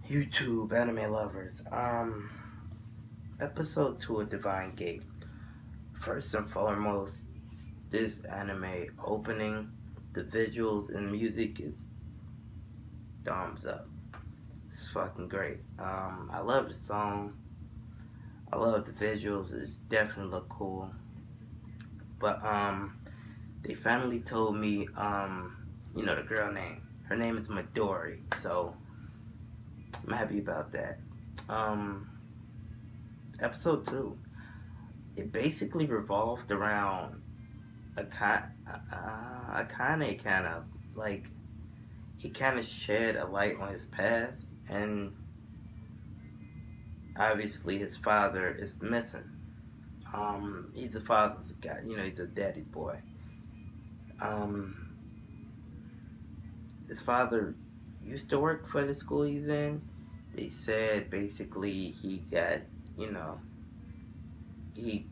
YouTube anime lovers. Episode 2 of Divine Gate. First and foremost, this anime opening, the visuals and music is thumbs up. It's fucking great. I love the song. I love the visuals. It's definitely look cool. But they finally told me the girl name. Her name is Midori. So I'm happy about that. Um, Episode 2. It basically revolved around Akane kind of like he kind of shed a light on his past, and obviously his father is missing. He's a father's guy, he's a daddy's boy. Um, his father used to work for the school he's in. They said basically he got, you know, he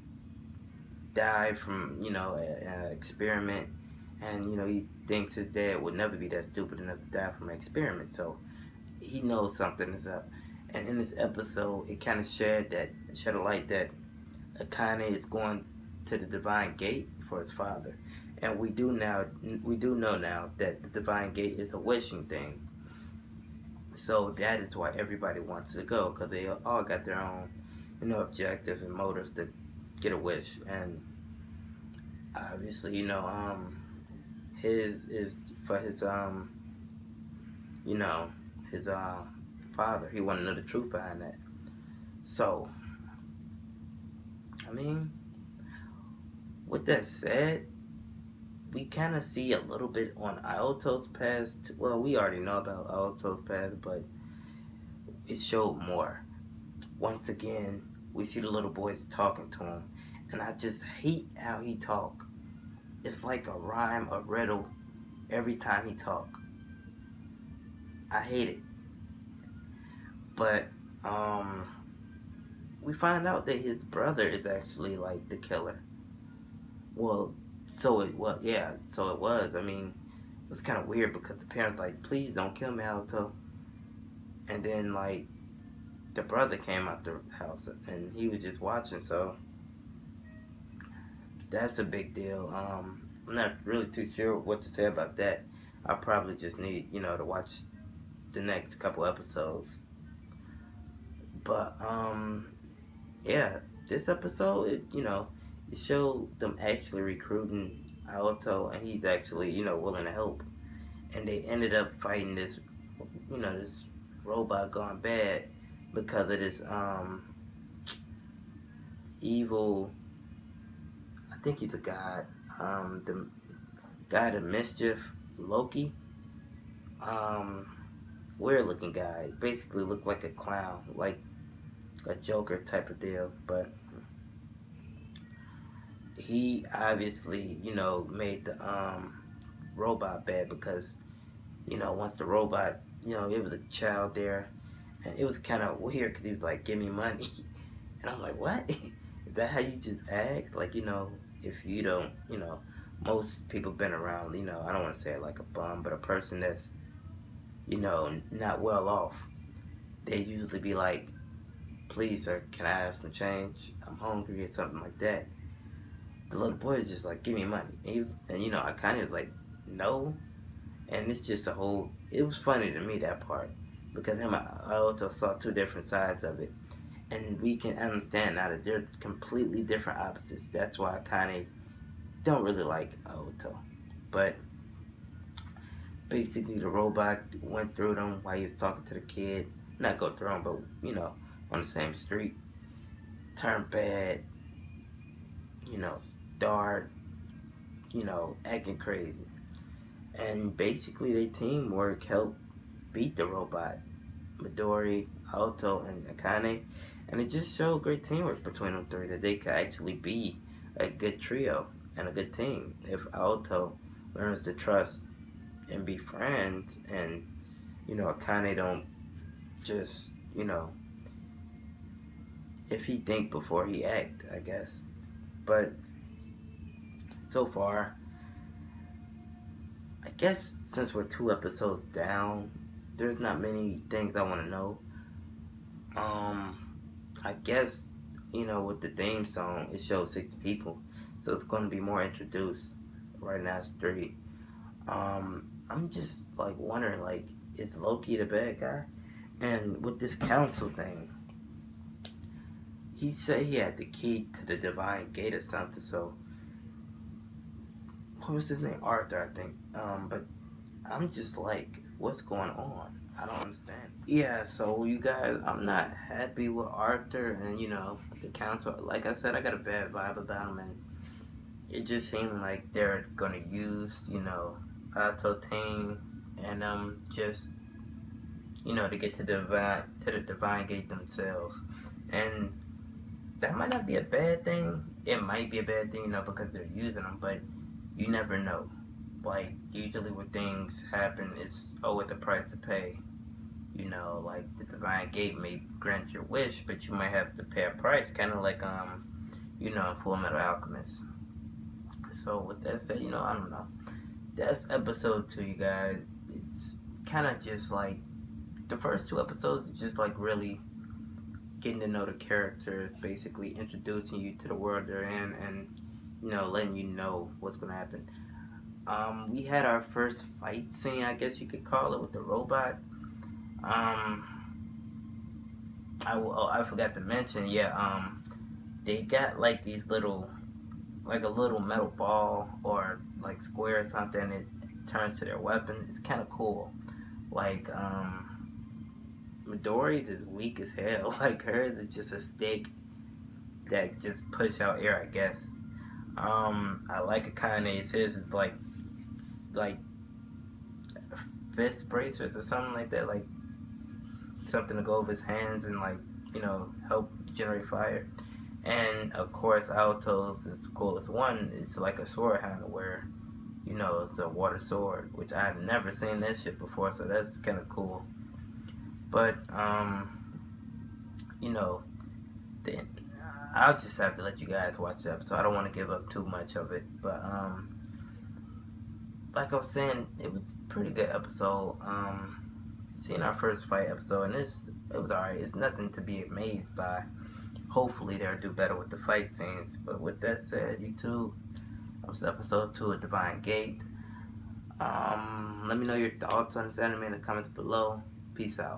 died from an experiment, and he thinks his dad would never be that stupid enough to die from an experiment. So he knows something is up. And in this episode, it kind of shed a light that Akane is going to the divine gate for his father, and we do know now that the divine gate is a wishing thing. So that is why everybody wants to go, because they all got their own objective and motives to get a wish. And obviously, his is for his you know, his father. He wanted to know the truth behind that. So, I mean, with that said, we kind of see a little bit on Aoto's past. Well, we already know about Aoto's past, but it showed more. Once again, we see the little boys talking to him, and I just hate how he talk. It's like a rhyme, a riddle, every time he talk. I hate it. But we find out that his brother is actually like the killer. Well, so it was. I mean, it was kind of weird because the parents like, please don't kill me, Aoto. And then like the brother came out the house and he was just watching. So that's a big deal. I'm not really too sure what to say about that. I probably just need to watch the next couple episodes. But yeah, this episode, it showed them actually recruiting Aoto, and he's actually, willing to help. And they ended up fighting this robot gone bad because of this evil. I think he's a god. The god of mischief, Loki. Um, Weird looking guy. Basically looked like a clown, like a Joker type of deal, but he obviously, made the robot bad because, once the robot, it was a child there, and it was kind of weird because he was like, "Give me money," and I'm like, "What? Is that how you just act? Like, if you don't, most people been around, I don't want to say it like a bum, but a person that's, not well off, they usually be like, please, sir, can I have some change? I'm hungry," or something like that. The little boy is just like, give me money. And I kind of like, no. And it's just a whole, it was funny to me, that part. Because him and Aoto saw two different sides of it. And we can understand now that they're completely different opposites. That's why I kind of don't really like Aoto. But basically, the robot went through them while he was talking to the kid. Not go through them, but, on the same street. Turned bad, start, acting crazy. And basically, they teamwork helped beat the robot. Midori, Aoto, and Akane. And it just showed great teamwork between them three, that they could actually be a good trio and a good team if Aoto learns to trust and be friends, and Akane don't just if he think before he act, I guess. But so far, I guess since we're two episodes down, there's not many things I want to know. Um, I guess with the theme song, it shows 6 people, so it's going to be more introduced. Right now, it's 3. I'm just like wondering, like, is Loki the bad guy? And with this council thing, he said he had the key to the divine gate or something. So what was his name? Arthur, I think. But I'm just like, what's going on? I don't understand. Yeah, so you guys, I'm not happy with Arthur and the council. Like I said, I got a bad vibe about him, and it just seemed like they're gonna use Aoto team and just to get to the divine gate themselves, and that might not be a bad thing. It might be a bad thing, because they're using them, but you never know. Like, usually when things happen, it's with the price to pay. Like the divine gate may grant your wish, but you might have to pay a price, kind of like Full Metal Alchemist. So with that said, I don't know. That's episode 2, you guys. It's kind of just like the first 2 episodes is just like really getting to know the characters, basically introducing you to the world they're in, and letting you know what's gonna happen. We had our first fight scene, I guess you could call it, with the robot. Um, I forgot to mention, yeah. They got like these little, like a little metal ball or like square or something. It turns to their weapon. It's kind of cool. Like Midori's is weak as hell. Like hers is just a stick that just push out air, I guess. I like Akane's. His is like fist bracers or something like that. Like something to go over his hands and like help generate fire. And of course, Aoto's is the coolest one. It's like a sword handle where it's a water sword, which I've never seen that shit before. So that's kind of cool. But you know, then I'll just have to let you guys watch the episode. I don't want to give up too much of it, but like I was saying, it was a pretty good episode. Seeing our first fight episode, and it was alright. It's nothing to be amazed by. Hopefully, they'll do better with the fight scenes. But with that said, YouTube, that was episode 2 of Divine Gate. Let me know your thoughts on this anime in the comments below. Peace out.